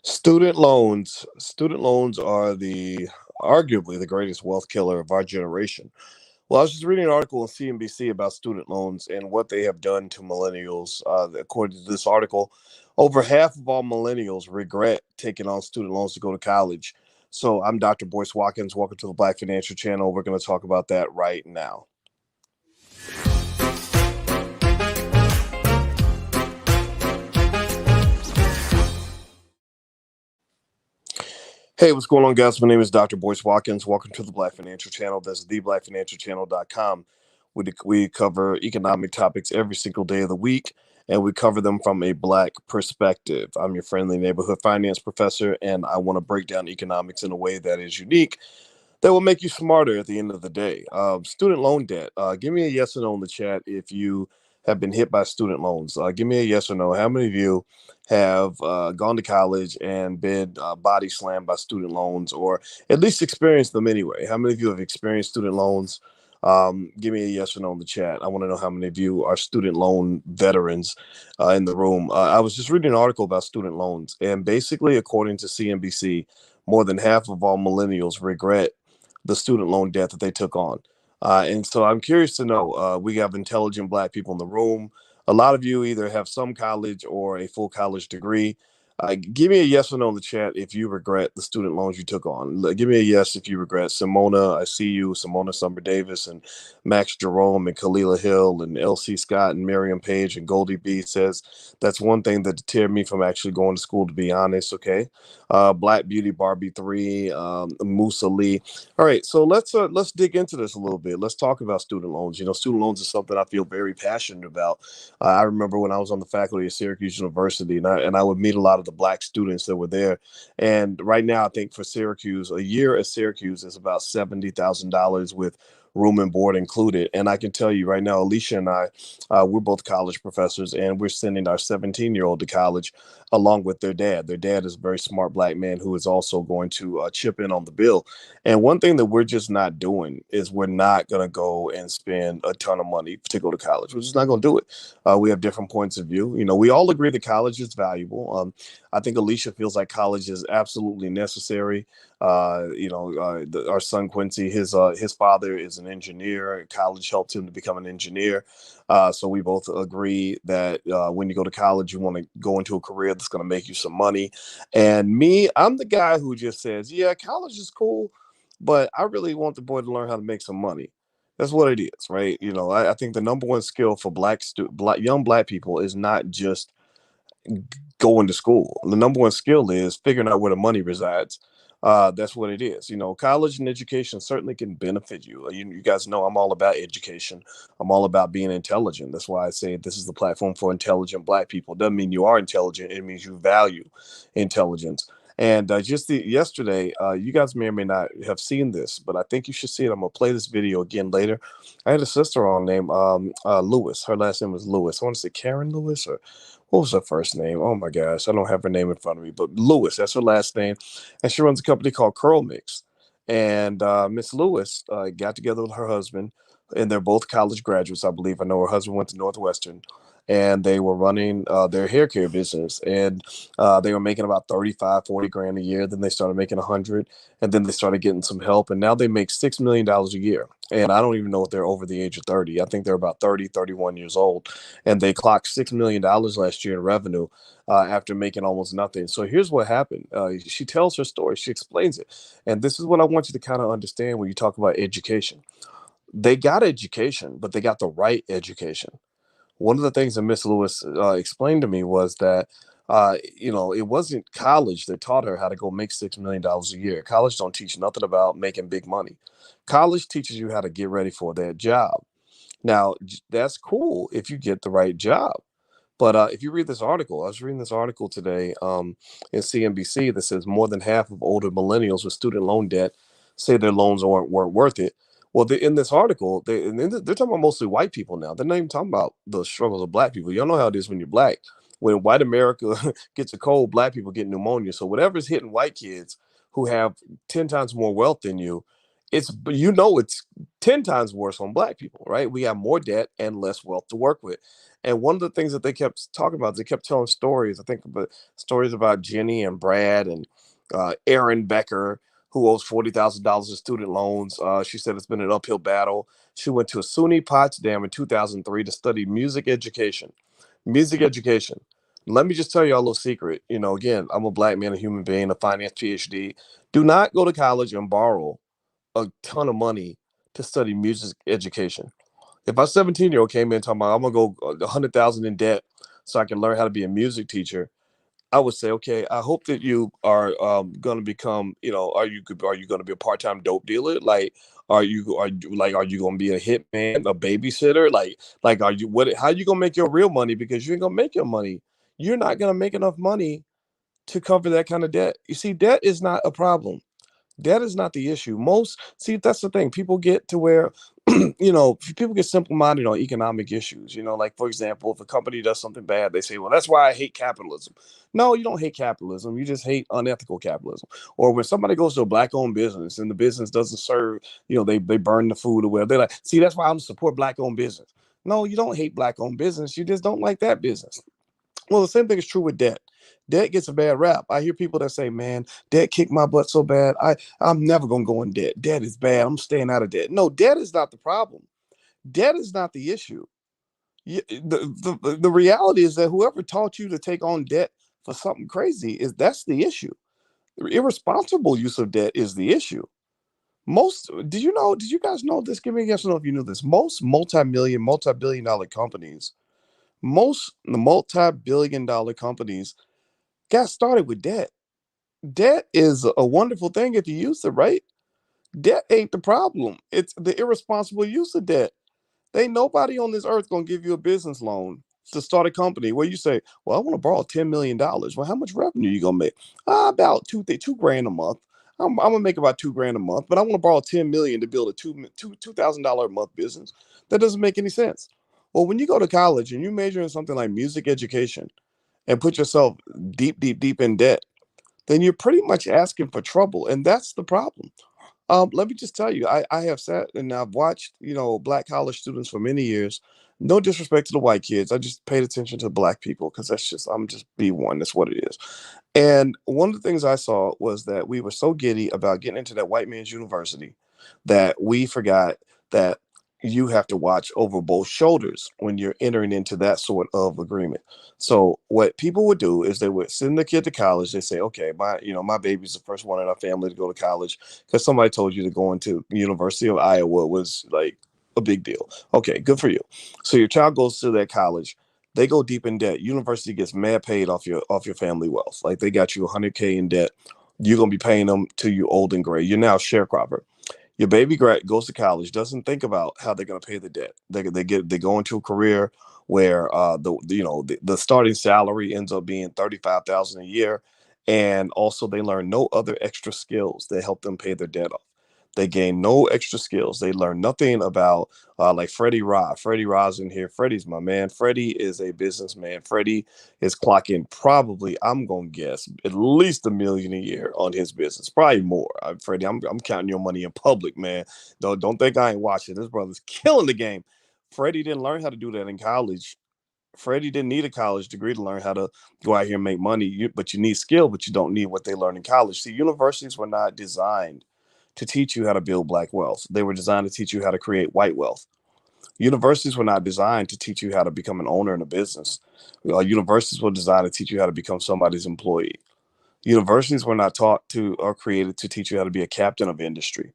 Student loans are the arguably the greatest wealth killer of our generation. Well, I was just reading an article on CNBC about student loans and what they have done to millennials. According to this article, over half of all millennials regret taking on student loans to go to college. So I'm Dr. Boyce Watkins. Welcome to the Black Financial Channel. We're going to talk about that right now. Hey, what's going on, guys? My name is Dr. Boyce Watkins. Welcome to the Black Financial Channel. That's theblackfinancialchannel.com. We cover economic topics every single day of the week, and we cover them from a Black perspective. I'm your friendly neighborhood finance professor, and I want to break down economics in a way that is unique, that will make you smarter at the end of the day. Student loan debt. Give me a yes or no in the chat if you have been hit by student loans. Give me a yes or no. How many of you have gone to college and been body slammed by student loans, or at least experienced them anyway? How many of you have experienced student loans? Give me a yes or no in the chat. I want to know how many of you are student loan veterans in the room. I was just reading an article about student loans, and basically, according to CNBC, more than half of all millennials regret the student loan debt that they took on. And so I'm curious to know, we have intelligent Black people in the room. A lot of you either have some college or a full college degree. Give me a yes or no in the chat if you regret the student loans you took on. Give me a yes if you regret. Simona, I see you. Simona Summer Davis and Max Jerome and Kalila Hill and LC Scott and Miriam Page and Goldie B says that's one thing that deterred me from actually going to school, to be honest. Okay. Black Beauty Barbie 3, Musa Lee. All right, so let's dig into this a little bit. Let's talk about student loans. Student loans is something I feel very passionate about. I remember when I was on the faculty at Syracuse University, and I would meet a lot of the Black students that were there. And right now, I think for Syracuse, a year at Syracuse is about $70,000 with room and board included. And I can tell you right now, Alicia and I, we're both college professors, and we're sending our 17-year-old to college along with their dad. Their dad is a very smart Black man who is also going to chip in on the bill. And one thing that we're just not doing is we're not going to go and spend a ton of money to go to college. We're just not going to do it. We have different points of view. We all agree that college is valuable. I think Alicia feels like college is absolutely necessary. Our son Quincy, his father is an engineer. College helped him to become an engineer. So we both agree that when you go to college, you want to go into a career that's going to make you some money. And me, I'm the guy who just says, yeah, college is cool, but I really want the boy to learn how to make some money. That's what it is, right? I think the number one skill for young Black people is not just going to school. The number one skill is figuring out where the money resides. That's what it is. College and education certainly can benefit you. You guys know I'm all about education. I'm all about being intelligent. That's why I say this is the platform for intelligent Black people. It doesn't mean you are intelligent. It means you value intelligence. And yesterday, you guys may or may not have seen this, but I think you should see it. I'm going to play this video again later. I had a sister on named Lewis. Her last name was Lewis. I want to say Karen Lewis, or what was her first name? Oh my gosh, I don't have her name in front of me, but Lewis, that's her last name. And she runs a company called Curl Mix. And Miss Lewis got together with her husband, and they're both college graduates, I believe. I know her husband went to Northwestern, and they were running their hair care business, and they were making about 35, 40 grand a year. Then they started making 100, and then they started getting some help, and now they make $6 million a year. And I don't even know if they're over the age of 30. I think they're about 30, 31 years old, and they clocked $6 million last year in revenue after making almost nothing. So here's what happened. She tells her story. She explains it. And this is what I want you to kind of understand when you talk about education. They got education, but they got the right education. One of the things that Miss Lewis explained to me was that, it wasn't college that taught her how to go make $6 million a year. College don't teach nothing about making big money. College teaches you how to get ready for that job. Now, that's cool if you get the right job. But if you read this article, I was reading this article today in CNBC that says more than half of older millennials with student loan debt say their loans weren't worth it. Well, in this article, they're talking about mostly white people now. They're not even talking about the struggles of Black people. Y'all know how it is when you're Black. When white America gets a cold, Black people get pneumonia. So whatever's hitting white kids who have 10 times more wealth than you, it's 10 times worse on black people, right? We have more debt and less wealth to work with. And one of the things that they kept talking about, they kept telling stories. I think about stories about Jenny and Brad and Aaron Becker, who owes $40,000 in student loans. She said it's been an uphill battle. She went to SUNY Potsdam in 2003 to study music education. Music education. Let me just tell you a little secret. Again, I'm a black man, a human being, a finance PhD. Do not go to college and borrow a ton of money to study music education. If my 17-year-old came in talking about I'm gonna go 100,000 in debt so I can learn how to be a music teacher, I would say, okay, I hope that you are going to become, are you going to be a part-time dope dealer? Like, are you going to be a hitman, a babysitter? Like, how you going to make your real money? Because you ain't going to make your money. You're not going to make enough money to cover that kind of debt. You see, debt is not a problem. That is not the issue. That's the thing. People get to where, people get simple minded on economic issues. Like, for example, if a company does something bad, they say, well, that's why I hate capitalism. No, you don't hate capitalism. You just hate unethical capitalism. Or when somebody goes to a black owned business and the business doesn't serve, they burn the food or whatever. They're like, see, that's why I'm support black owned business. No, you don't hate black owned business. You just don't like that business. Well, the same thing is true with debt. Debt gets a bad rap. I hear people that say, "Man, debt kicked my butt so bad. I'm never gonna go in debt. Debt is bad. I'm staying out of debt." No, debt is not the problem. Debt is not the issue. The reality is that whoever taught you to take on debt for something crazy that's the issue. The irresponsible use of debt is the issue. Did you guys know this? Give me a yes or no if you knew this. Most multi-billion dollar companies, most multi-billion dollar companies got started with debt. Debt is a wonderful thing if you use it right. Debt ain't the problem. It's the irresponsible use of debt. Ain't nobody on this earth gonna give you a business loan to start a company where you say, "Well, I want to borrow $10 million." Well, how much revenue you gonna make? About two grand a month. I'm gonna make about 2 grand a month, but I want to borrow 10 million to build a $2,000 a month business. That doesn't make any sense. Well, when you go to college and you major in something like music education and put yourself deep, deep, deep in debt, then you're pretty much asking for trouble, and that's the problem. Let me just tell you, I have sat and I've watched, black college students for many years. No disrespect to the white kids. I just paid attention to black people because I'm just B1. That's what it is. And one of the things I saw was that we were so giddy about getting into that white man's university that we forgot that you have to watch over both shoulders when you're entering into that sort of agreement. So what people would do is they would send the kid to college. They say, okay, my baby's the first one in our family to go to college because somebody told you to go into University of Iowa was like a big deal. Okay, good for you. So your child goes to that college. They go deep in debt. University gets mad paid off your family wealth. Like they got you 100K in debt. You're gonna be paying them till you old and gray. You're now a sharecropper. Your baby goes to college, doesn't think about how they're going to pay the debt. They go into a career where the starting salary ends up being 35,000 a year, and also they learn no other extra skills that help them pay their debt off. They gain no extra skills. They learn nothing about like Freddie Ra. Freddie Ra's in here. Freddie's my man. Freddie is a businessman. Freddie is clocking probably, I'm gonna guess, at least 1 million a year on his business, probably more. Freddie, I'm counting your money in public, man. Don't think I ain't watching. This brother's killing the game. Freddie didn't learn how to do that in college. Freddie didn't need a college degree to learn how to go out here and make money. But you need skill, but you don't need what they learn in college. See, universities were not designed to teach you how to build black wealth. They were designed to teach you how to create white wealth. Universities were not designed to teach you how to become an owner in a business. Universities were designed to teach you how to become somebody's employee. Universities were not taught to or created to teach you how to be a captain of industry.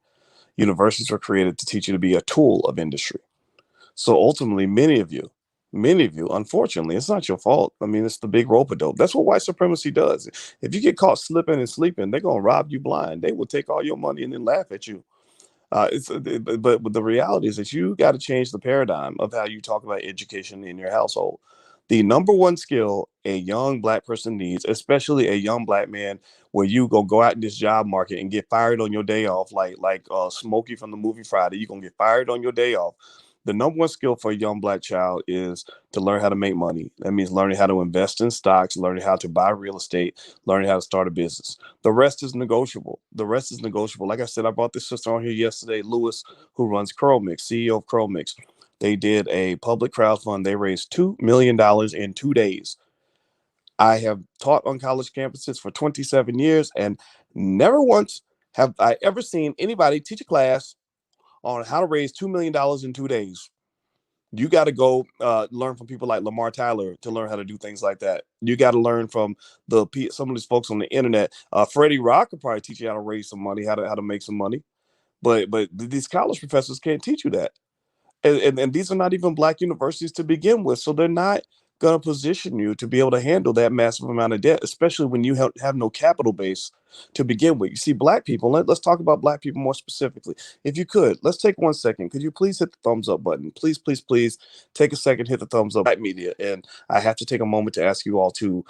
Universities were created to teach you to be a tool of industry. So ultimately, many of you, unfortunately, it's not your fault. I mean, it's the big rope a dope. That's what white supremacy does. If you get caught slipping and sleeping, they're gonna rob you blind. They will take all your money and then laugh at you. But the reality is that you got to change the paradigm of how you talk about education in your household. The number one skill a young black person needs, especially a young black man, where you go out in this job market and get fired on your day off, like Smokey from the movie Friday. You're gonna get fired on your day off. The number one skill for a young black child is to learn how to make money. That means learning how to invest in stocks, learning how to buy real estate, learning how to start a business. The rest is negotiable. The rest is negotiable. Like I said, I brought this sister on here yesterday, Lewis, who runs Curl Mix, CEO of Curl Mix. They did a public crowdfund. They raised $2 million in 2 days. I have taught on college campuses for 27 years, and never once have I ever seen anybody teach a class on how to raise $2 million in 2 days. You got to go learn from people like Lamar Tyler to learn how to do things like that. You got to learn from some of these folks on the internet. Freddie Rock could probably teach you how to raise some money, how to make some money. But these college professors can't teach you that. And these are not even black universities to begin with, so they're not going to position you to be able to handle that massive amount of debt, especially when you have no capital base to begin with. You see, black people, let's talk about black people more specifically. If you could, let's take 1 second. Could you please hit the thumbs up button? Please, please, please take a second, hit the thumbs up. Black media. And I have to take a moment to ask you all to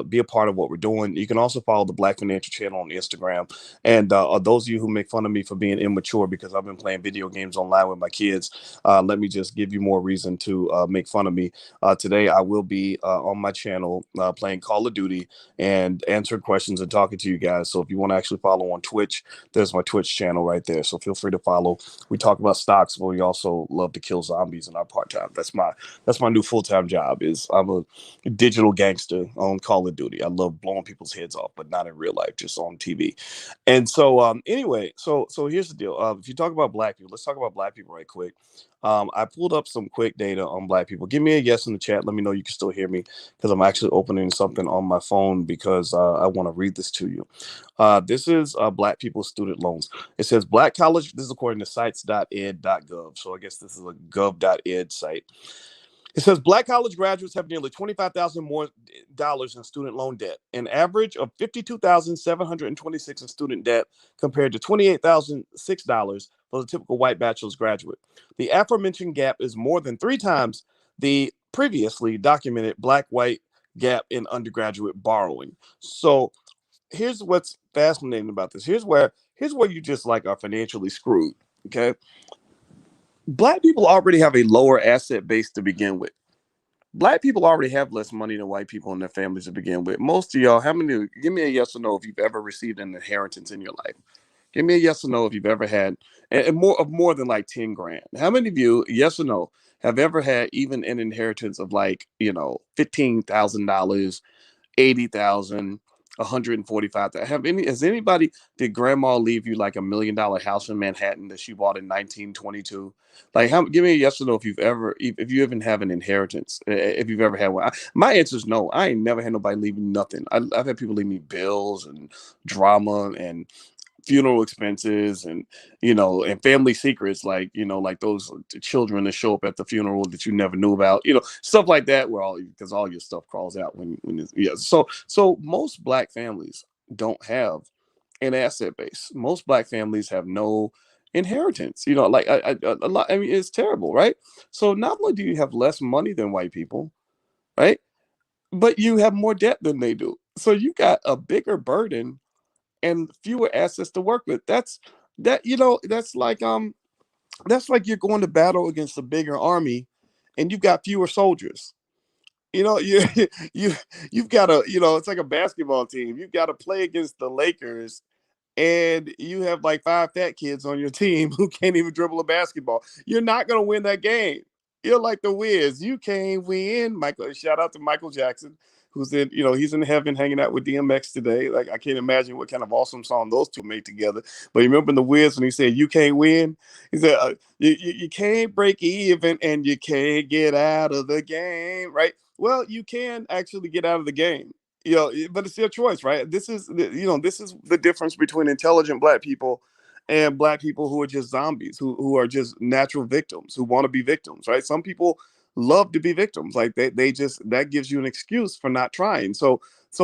be a part of what we're doing. You can also follow the Black Financial Channel on Instagram. And those of you who make fun of me for being immature because I've been playing video games online with my kids, let me just give you more reason to make fun of me. Today, I will be on my channel playing Call of Duty and answering questions and talking to you guys. So if you want to actually follow on Twitch, there's my Twitch channel right there. So feel free to follow. We talk about stocks, but we also love to kill zombies in our part time. That's my new full time job. Is I'm a digital gangster on Call of Duty. I love blowing people's heads off, but not in real life, just on TV. And so anyway, so here's the deal. If you talk about black people, let's talk about black people right quick. I pulled up some quick data on black people. Give me a yes in the chat. Let me know you can still hear me because I'm actually opening something on my phone because I want to read this to you. This is black people's student loans. It says black college. This is according to sites.ed.gov. So I guess this is a gov.ed site. It says black college graduates have nearly $25,000 more dollars in student loan debt, an average of $52,726 in student debt compared to $28,006 for the typical white bachelor's graduate. The aforementioned gap is more than 3 times the previously documented black-white gap in undergraduate borrowing. So here's what's fascinating about this. Here's where you just like are financially screwed. Okay, black people already have a lower asset base to begin with. Black people already have less money than white people in their families to begin with. Most of y'all, how many? Give me a yes or no if you've ever received an inheritance in your life. Give me a yes or no if you've ever had, and more than like 10 grand. How many of you, yes or no, have ever had even an inheritance of like $15,000, 80,000, 145,000? Has anybody, did grandma leave you like $1 million house in Manhattan that she bought in 1922? Like, give me a yes or no if you even have an inheritance, if you've ever had one. My answer is no. I ain't never had nobody leave me nothing. I've had people leave me bills and drama and funeral expenses and family secrets, like those children that show up at the funeral that you never knew about, stuff like that, where all your stuff crawls out when it's, yeah. So most black families don't have an asset base. Most black families have no inheritance, like a lot. I mean, it's terrible, right? So not only do you have less money than white people, right, but you have more debt than they do. So you got a bigger burden and fewer assets to work with. That's like you're going to battle against a bigger army and you've got fewer soldiers. You you you've got it's like a basketball team. You've got to play against the Lakers and you have like 5 fat kids on your team who can't even dribble a basketball. You're not going to win that game. You're like the Wiz. You can't win. Michael, shout out to Michael Jackson, who's he's in heaven hanging out with DMX today. Like, I can't imagine what kind of awesome song those two made together. But you remember in the Wiz when he said, "You can't win"? He said, you can't break even and you can't get out of the game, right? Well, you can actually get out of the game, but it's your choice, right? This is the difference between intelligent black people and black people who are just zombies, who are just natural victims, who want to be victims, right? Some people love to be victims. Like, they just, that gives you an excuse for not trying. So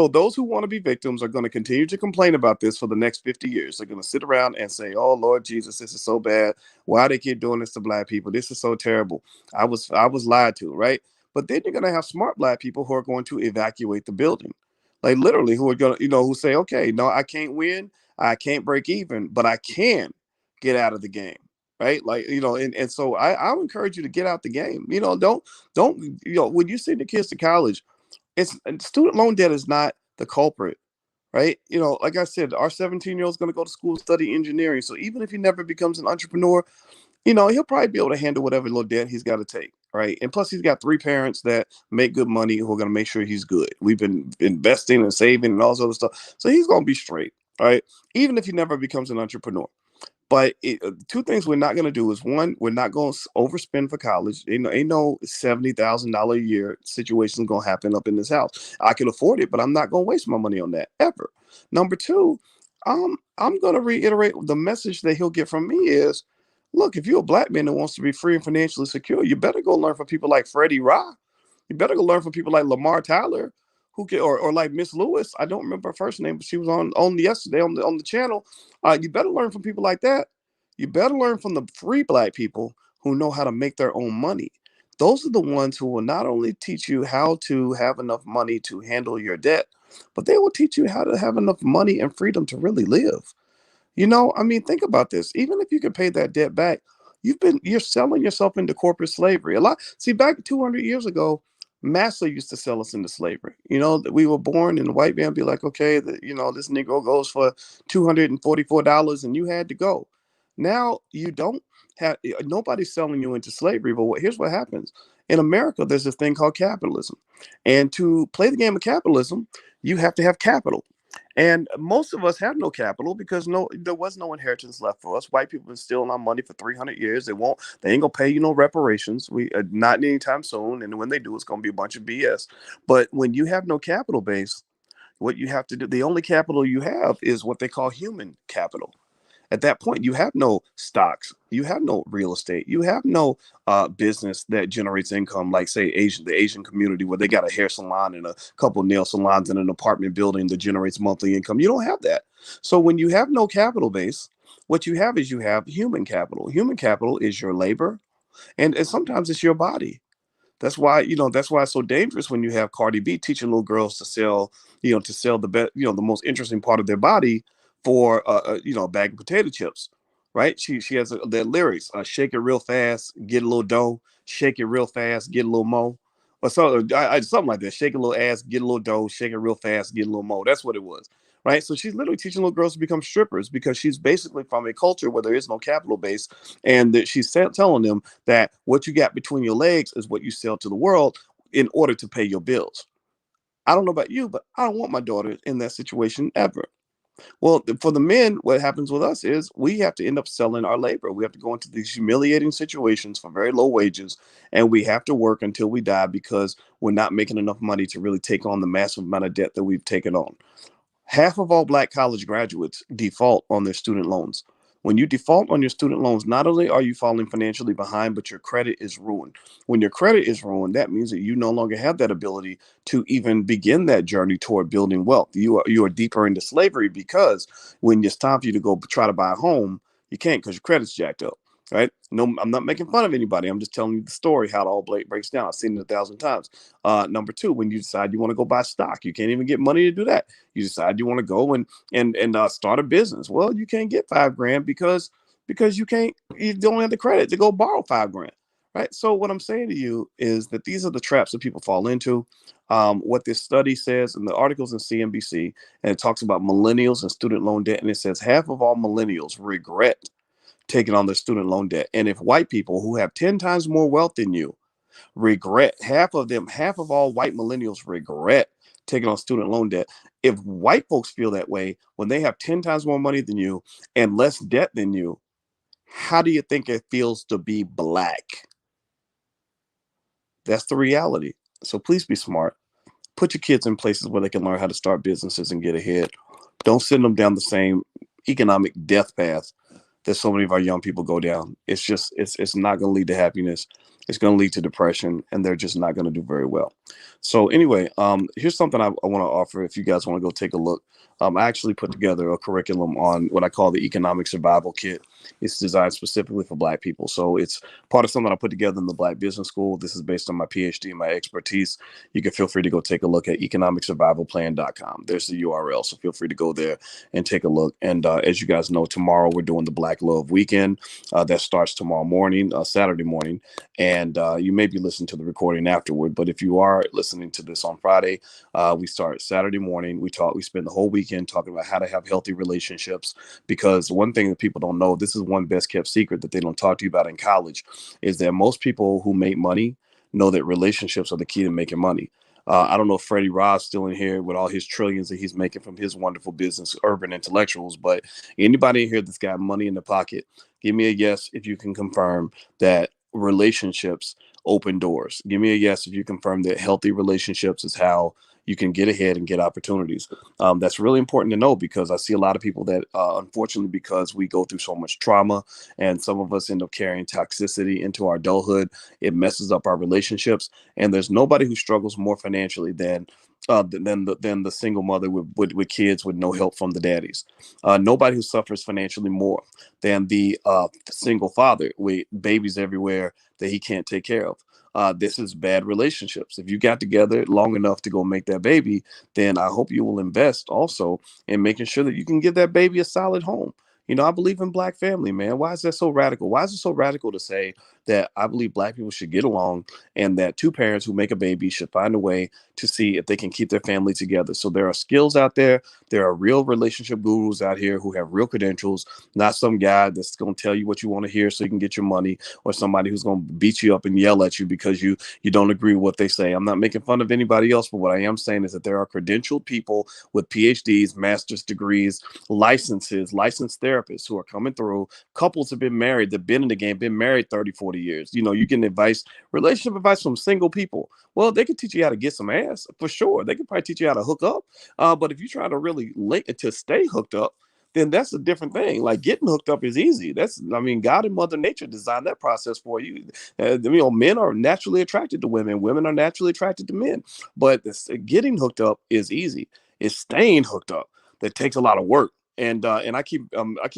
those who want to be victims are going to continue to complain about this for the next 50 years. They're going to sit around and say, "Oh Lord Jesus, this is so bad. Why they keep doing this to black people? This is so terrible. I was lied to," right? But then you're going to have smart black people who are going to evacuate the building. Like, literally, who are going to, who say, "Okay, no, I can't win. I can't break even, but I can get out of the game." right? Like, and so I'll encourage you to get out the game. Don't, when you send the kids to college, it's student loan debt is not the culprit, right? Like I said, our 17-year-old is going to go to school, study engineering. So even if he never becomes an entrepreneur, he'll probably be able to handle whatever little debt he's got to take, right? And plus, he's got three parents that make good money who are going to make sure he's good. We've been investing and saving and all this other stuff, so he's going to be straight, right? Even if he never becomes an entrepreneur. But two things we're not going to do is, one, we're not going to overspend for college. Ain't no $70,000 a year situation going to happen up in this house. I can afford it, but I'm not going to waste my money on that ever. Number two, I'm going to reiterate the message that he'll get from me is, look, if you're a black man that wants to be free and financially secure, you better go learn from people like Freddie Ra. You better go learn from people like Lamar Tyler, who can, or like Miss Lewis. I don't remember her first name, but she was on yesterday on the channel. You better learn from people like that. You better learn from the free black people who know how to make their own money. Those are the ones who will not only teach you how to have enough money to handle your debt, but they will teach you how to have enough money and freedom to really live. I mean, think about this. Even if you can pay that debt back, you're selling yourself into corporate slavery. A lot. See, back 200 years ago, Massa used to sell us into slavery. That we were born and the white man be like, okay, this Negro goes for $244 and you had to go. Now you don't have, nobody's selling you into slavery. But here's what happens. In America, there's this thing called capitalism. And to play the game of capitalism, you have to have capital. And most of us have no capital because there was no inheritance left for us. White people been stealing our money for 300 years. They ain't gonna pay you no reparations. We not anytime soon. And when they do, it's gonna be a bunch of BS. But when you have no capital base, what you have to do, the only capital you have is what they call human capital. At that point, you have no stocks, you have no real estate, you have no business that generates income, like say the Asian community where they got a hair salon and a couple of nail salons in an apartment building that generates monthly income. You don't have that. So when you have no capital base, what you have is you have human capital. Human capital is your labor, and sometimes it's your body. That's why it's so dangerous when you have Cardi B teaching little girls to sell the best, the most interesting part of their body for a bag of potato chips, right? She has their lyrics: shake it real fast, get a little dough; shake it real fast, get a little mo, or something like that. Shake a little ass, get a little dough; shake it real fast, get a little mo. That's what it was, right? So she's literally teaching little girls to become strippers because she's basically from a culture where there is no capital base, and that she's telling them that what you got between your legs is what you sell to the world in order to pay your bills. I don't know about you, but I don't want my daughter in that situation ever. Well, for the men, what happens with us is we have to end up selling our labor. We have to go into these humiliating situations for very low wages, and we have to work until we die because we're not making enough money to really take on the massive amount of debt that we've taken on. Half of all black college graduates default on their student loans. When you default on your student loans, not only are you falling financially behind, but your credit is ruined. When your credit is ruined, that means that you no longer have that ability to even begin that journey toward building wealth. You are deeper into slavery because when it's time for you to go try to buy a home, you can't because your credit's jacked up. Right? No, I'm not making fun of anybody. I'm just telling you the story how it all breaks down. I've seen it 1,000 times. Number two, when you decide you want to go buy stock, you can't even get money to do that. You decide you want to go and start a business. Well, you can't get 5 grand because you don't have the credit to go borrow 5 grand. Right. So what I'm saying to you is that these are the traps that people fall into. What this study says in the articles in CNBC, and it talks about millennials and student loan debt, and it says half of all millennials regret taking on their student loan debt. And if white people who have 10 times more wealth than you regret, half of all white millennials regret taking on student loan debt. If white folks feel that way when they have 10 times more money than you and less debt than you, how do you think it feels to be black? That's the reality. So please be smart. Put your kids in places where they can learn how to start businesses and get ahead. Don't send them down the same economic death path that so many of our young people go down. It's not going to lead to happiness. It's going to lead to depression, and they're just not going to do very well. So anyway, here's something I want to offer. If you guys want to go take a look, I actually put together a curriculum on what I call the Economic Survival Kit. It's designed specifically for Black people. So it's part of something I put together in the Black Business School. This is based on my PhD and my expertise. You can feel free to go take a look at economicsurvivalplan.com. There's the URL. So feel free to go there and take a look. And as you guys know, tomorrow we're doing the Black Love Weekend. That starts tomorrow morning, Saturday morning. And you may be listening to the recording afterward. But if you are listening to this on Friday, we start Saturday morning. We spend the whole weekend talking about how to have healthy relationships. Because one thing that people don't know, this is one best kept secret that they don't talk to you about in college, is that most people who make money know that relationships are the key to making money. I don't know if Freddie Rod's still in here with all his trillions that he's making from his wonderful business, Urban Intellectuals, but anybody in here that's got money in the pocket, give me a yes if you can confirm that relationships open doors. Give me a yes if you confirm that healthy relationships is how you can get ahead and get opportunities. That's really important to know because I see a lot of people that, unfortunately, because we go through so much trauma and some of us end up carrying toxicity into our adulthood, it messes up our relationships. And there's nobody who struggles more financially than the single mother with kids with no help from the daddies. Nobody who suffers financially more than the single father with babies everywhere that he can't take care of. This is bad relationships. If you got together long enough to go make that baby, then I hope you will invest also in making sure that you can give that baby a solid home. You know, I believe in Black family, man. Why is that so radical? Why is it so radical to say that I believe Black people should get along and that two parents who make a baby should find a way to see if they can keep their family together? So there are skills out there. There are real relationship gurus out here who have real credentials, not some guy that's going to tell you what you want to hear so you can get your money, or somebody who's going to beat you up and yell at you because you don't agree with what they say. I'm not making fun of anybody else, but what I am saying is that there are credentialed people with PhDs, master's degrees, licenses, licensed therapists who are coming through. Couples have been married, they've been in the game, been married 30, 40 years. You know, you get advice, relationship advice from single people. Well, they can teach you how to get some ass for sure. They can probably teach you how to hook up. But if you try to really to stay hooked up, then that's a different thing. Like getting hooked up is easy. I mean, God and Mother Nature designed that process for you. Men are naturally attracted to women. Women are naturally attracted to men. But getting hooked up is easy. It's staying hooked up that takes a lot of work. And I keep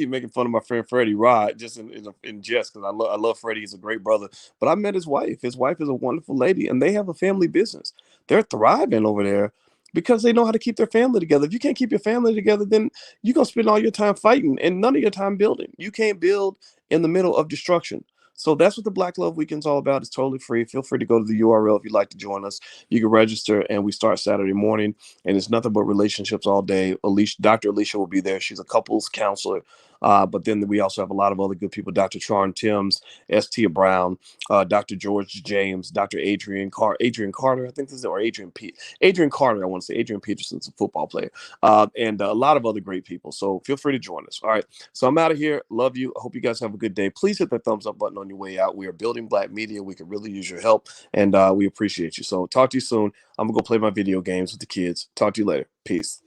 making fun of my friend Freddie Rod just in jest because I love Freddie. He's a great brother. But I met his wife. His wife is a wonderful lady, and they have a family business. They're thriving over there because they know how to keep their family together. If you can't keep your family together, then you're gonna spend all your time fighting and none of your time building. You can't build in the middle of destruction. So that's what the Black Love Weekend's all about. It's totally free. Feel free to go to the URL if you'd like to join us. You can register, and we start Saturday morning, and it's nothing but relationships all day. Dr. Alicia will be there. She's a couples counselor. But then we also have a lot of other good people: Dr. Charn Timms, S.T. Brown, Dr. George James, Dr. Adrian Carter, I think this is, or Adrian Carter, I want to say. Adrian Peterson's a football player, and a lot of other great people. So feel free to join us. All right. So I'm out of here. Love you. I hope you guys have a good day. Please hit the thumbs up button on your way out. We are building Black media. We could really use your help, and we appreciate you. So talk to you soon. I'm going to go play my video games with the kids. Talk to you later. Peace.